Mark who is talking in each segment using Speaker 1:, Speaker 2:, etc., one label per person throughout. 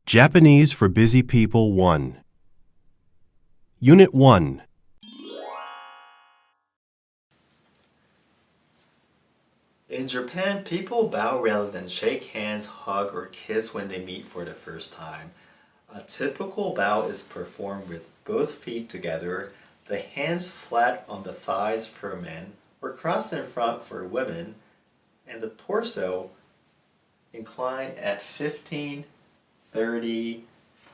Speaker 1: Japanese for Busy People 1. Unit 1.
Speaker 2: In Japan, people bow rather than shake hands, hug, or kiss when they meet for the first time. A typical bow is performed with both feet together, the hands flat on the thighs for men, or crossed in front for women, and the torso inclined at 15, 30,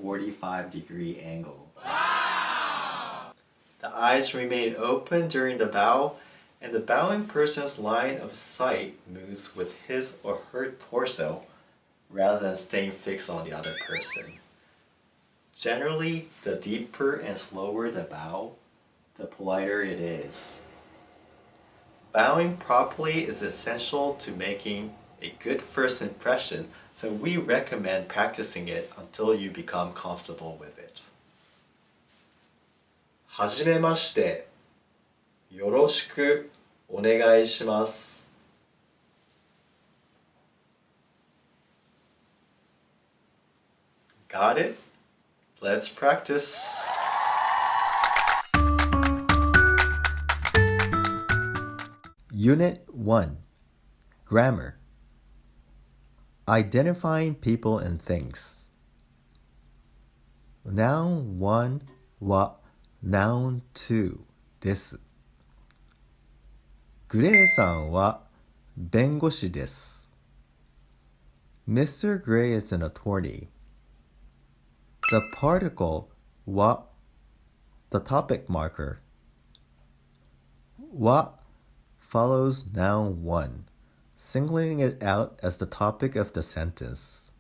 Speaker 2: 45-degree angle. Wow! The eyes remain open during the bow, and the bowing person's line of sight moves with his or her torso rather than staying fixed on the other person. Generally, the deeper and slower the bow, the politer it is. Bowing properly is essential to making a good first impression, so we recommend practicing it until you become comfortable with it. はじめまして。よろしくお願いします。Got it? Let's practice.
Speaker 3: Unit 1. Grammar. Identifying people and things. Noun 1 は Noun 2です。グレーさんは弁護士です。Mr. Gray is an attorney. The particle は the topic marker. は follows noun 1, singling it out as the topic of the sentence.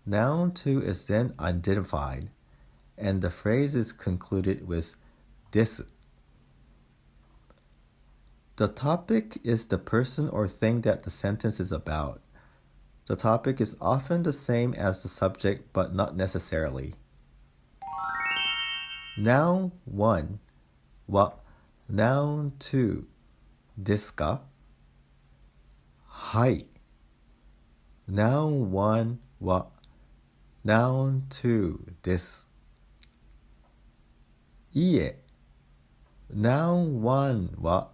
Speaker 3: Noun 2 is then identified, and the phrase is concluded with です。The topic is the person or thing that the sentence is about. The topic is often the same as the subject, but not necessarily. Noun 1は Noun 2ですか？はい。Noun 1は Noun 2です。いいえ。Noun 1は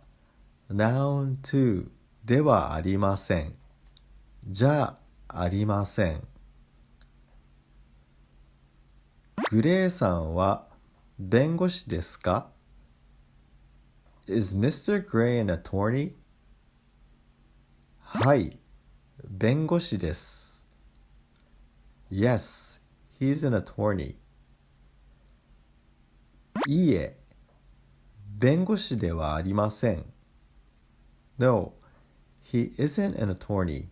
Speaker 3: Noun 2ではありません。じゃありません。グレーさんは弁護士ですか？ Is Mr. Gray an attorney? はい、弁護士です。Yes, he's an attorney. いいえ、弁護士ではありません。No, he isn't an attorney.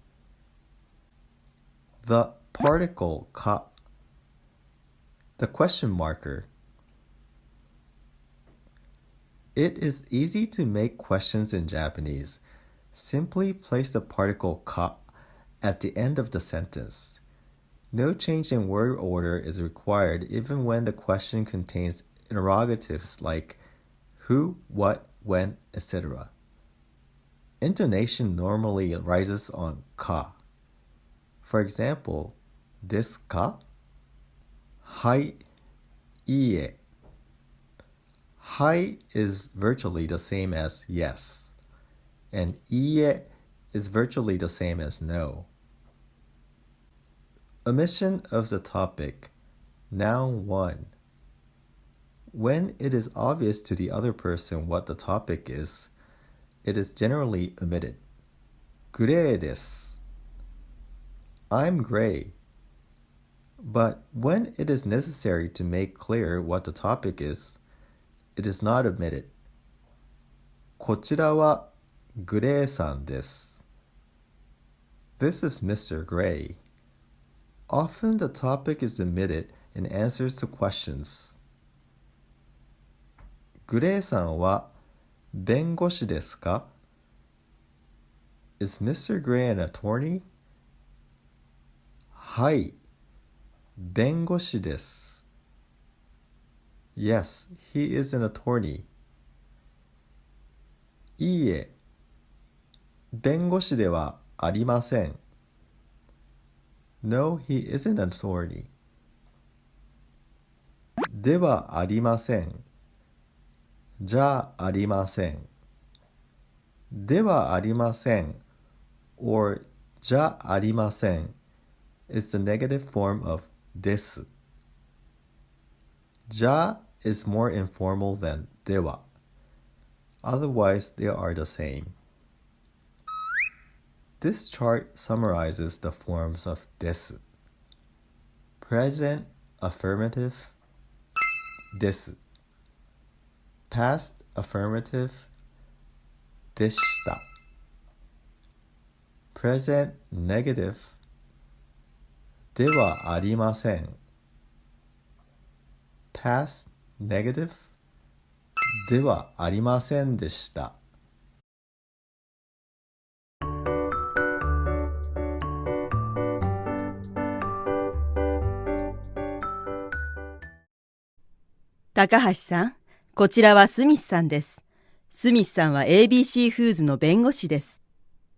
Speaker 3: The particle か the question marker. It is easy to make questions in Japanese. Simply place the particle か at the end of the sentence. No change in word order is required even when the question contains interrogatives like who, what, when, etc. Intonation normally rises on か. For example, ですか? はい、いいえ. はい is virtually the same as yes, and いいえ is virtually the same as no. Omission of the topic. Noun 1. When it is obvious to the other person what the topic is, it is generally omitted. グレーです。I'm gray. But when it is necessary to make clear what the topic is, it is not omitted. こちらはグレーさんです。This is Mr. Gray. Often the topic is omitted in answers to questions. グレーさんは弁護士ですか? Is Mr. Gray an attorney? はい、弁護士です。Yes, he is an attorney. いいえ、弁護士ではありません。No, he isn't an attorney. ではありません。じゃありません。ではありません or じゃありません is the negative form of です。じゃ is more informal than では. Otherwise, they are the same. This chart summarizes the forms of です. Present affirmative です. Past affirmative でした. Present negative ではありません. Past negative ではありませんでした.
Speaker 4: Takahashi さん、こちらはスミスさんです。スミスさんは ABC フーズの弁護士です。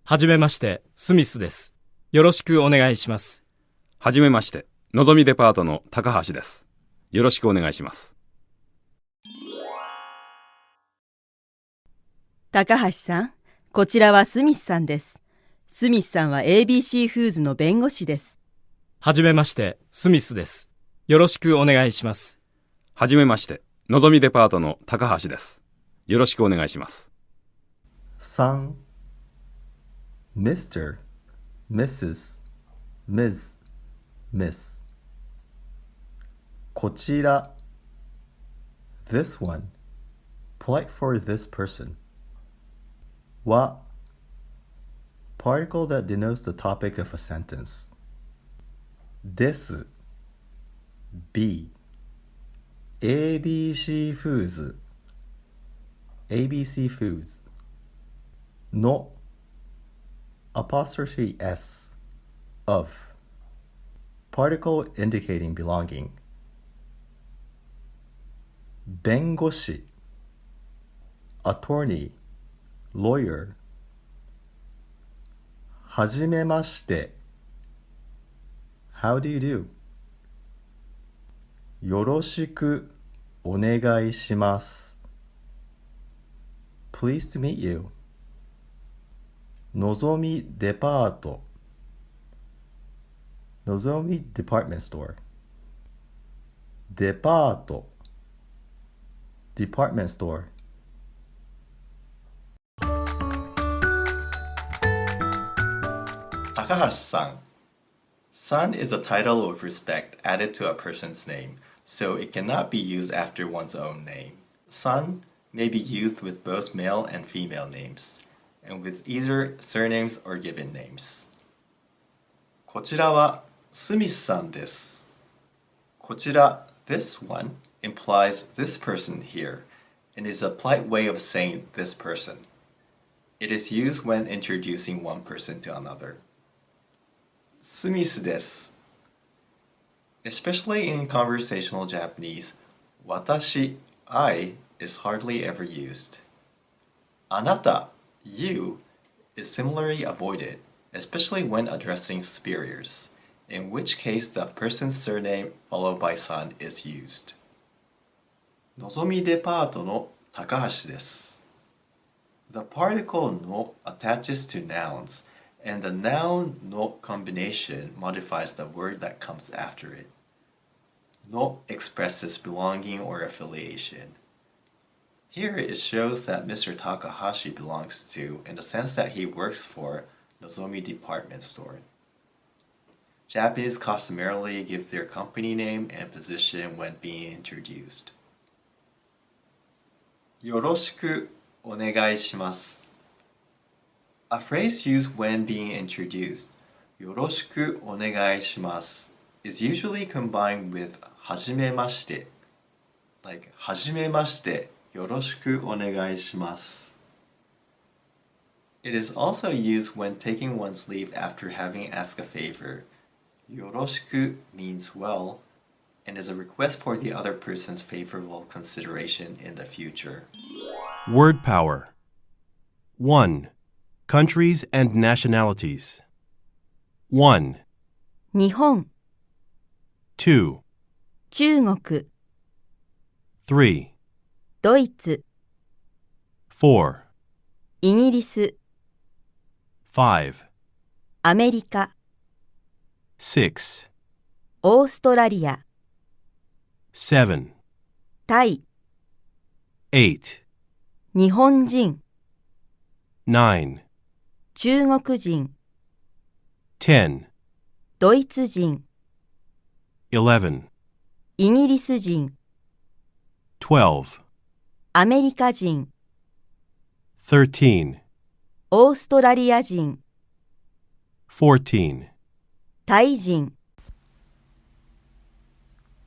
Speaker 5: はじめまして、スミスです。よろしくお願いします。
Speaker 6: はじめまして、のぞみデパートの高橋です。よろしくお願いします。
Speaker 4: 高橋さん、こちらはスミスさんです。スミスさんは ABC フーズの弁護士です。
Speaker 5: はじめまして、スミスです。よろしくお願いします。
Speaker 6: はじめまして、のぞみデパートの高橋です。よろしくお願いします。
Speaker 3: 3. Mr., Mrs., Ms., Miss. こちら This one. Polite for this person. は Particle that denotes the topic of a sentence. です B. ABC Foods ABC Foods の apostrophe S of particle indicating belonging 弁護士 attorney lawyer はじめまして How do you do? よろしくお願いします Pleased to meet you のぞみデパートのぞみ department store デパート department store
Speaker 2: Takahashi-san. San is a title of respect added to a person's name, so it cannot be used after one's own name. San may be used with both male and female names, and with either surnames or given names. こちらはスミスさんです。こちら this one implies this person here and is a polite way of saying this person. It is used when introducing one person to another. スミスです。Especially in conversational Japanese, 私 I is hardly ever used. あなた you is similarly avoided, especially when addressing superiors, in which case the person's surname followed by san is used. のぞみデパートの高橋です。The particle no attaches to nouns, and the noun no combination modifies the word that comes after it. No expresses belonging or affiliation. Here it shows that Mr. Takahashi belongs to in the sense that he works for Nozomi Department Store. Japanese customarily give their company name and position when being introduced. よろしくお願いします. A phrase used when being introduced, よろしくお願いします, is usually combined with はじめまして, like はじめまして、よろしくお願いします. It is also used when taking one's leave after having asked a favor. よろしく means well, and is a request for the other person's favorable consideration in the future.
Speaker 1: Word power. 1. Countries and nationalities. 1,
Speaker 4: 日本、
Speaker 1: 2,
Speaker 4: 中国、
Speaker 1: 3,
Speaker 4: ドイツ、
Speaker 1: 4,
Speaker 4: イギリス、
Speaker 1: 5,
Speaker 4: アメリカ、
Speaker 1: 6,
Speaker 4: オーストラリア、
Speaker 1: 7,
Speaker 4: タイ、
Speaker 1: 8,
Speaker 4: 日本人、
Speaker 1: 9,
Speaker 4: 中国人、
Speaker 1: 10,
Speaker 4: ドイツ人、
Speaker 1: 11,
Speaker 4: イギリス人、
Speaker 1: 12,
Speaker 4: アメリカ人、
Speaker 1: 13,
Speaker 4: オーストラリア人、
Speaker 1: 14,
Speaker 4: タイ人。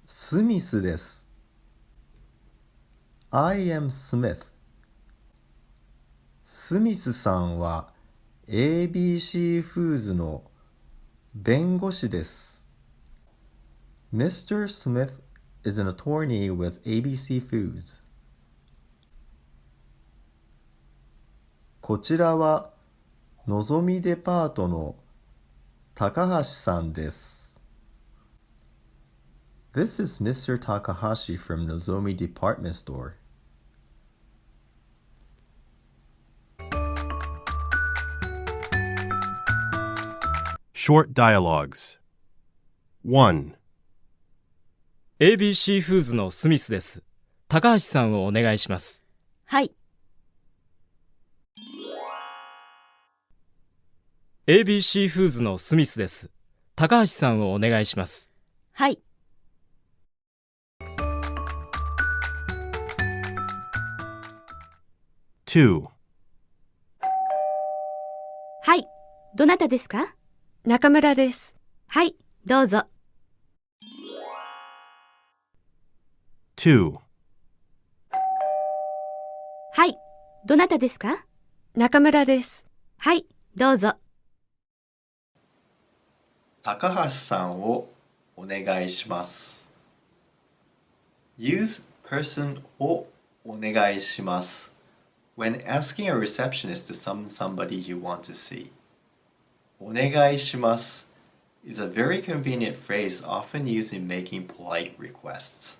Speaker 3: スミスです。I am Smith。スミスさんは ABC フーズの弁護士です。Mr. Smith is an attorney with ABC Foods. こちらはのぞみデパートの高橋さんです。This is Mr. Takahashi from Nozomi Department Store.
Speaker 1: Short dialogues. 1,
Speaker 5: ABC フーズのスミスです。高橋さんをお願いします。
Speaker 4: はい、
Speaker 5: ABC フーズのスミスです。高橋さんをお願いします。
Speaker 4: はい、
Speaker 1: 2,
Speaker 7: はい、どなたですか？
Speaker 8: 中村です。
Speaker 7: はい、どうぞ。
Speaker 1: 2,
Speaker 7: はい、どなたですか？
Speaker 8: 中村です。
Speaker 7: はい、どうぞ。
Speaker 2: 高橋さんをお願いします。Use person をお願いします when asking a receptionist to summon somebody you want to see. お願いします is a very convenient phrase often used in making polite requests.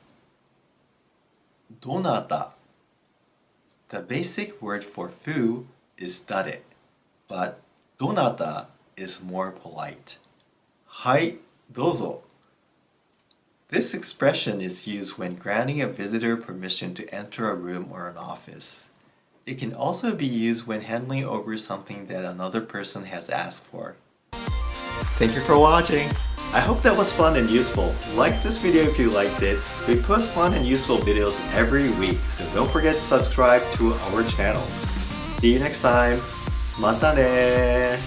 Speaker 2: どなた The basic word for who is 誰 but どなた is more polite. はい、どうぞ This expression is used when granting a visitor permission to enter a room or an office. It can also be used when handing over something that another person has asked for. Thank you for watching! I hope that was fun and useful. Like this video if you liked it. We post fun and useful videos every week, so don't forget to subscribe to our channel. See you next time! またね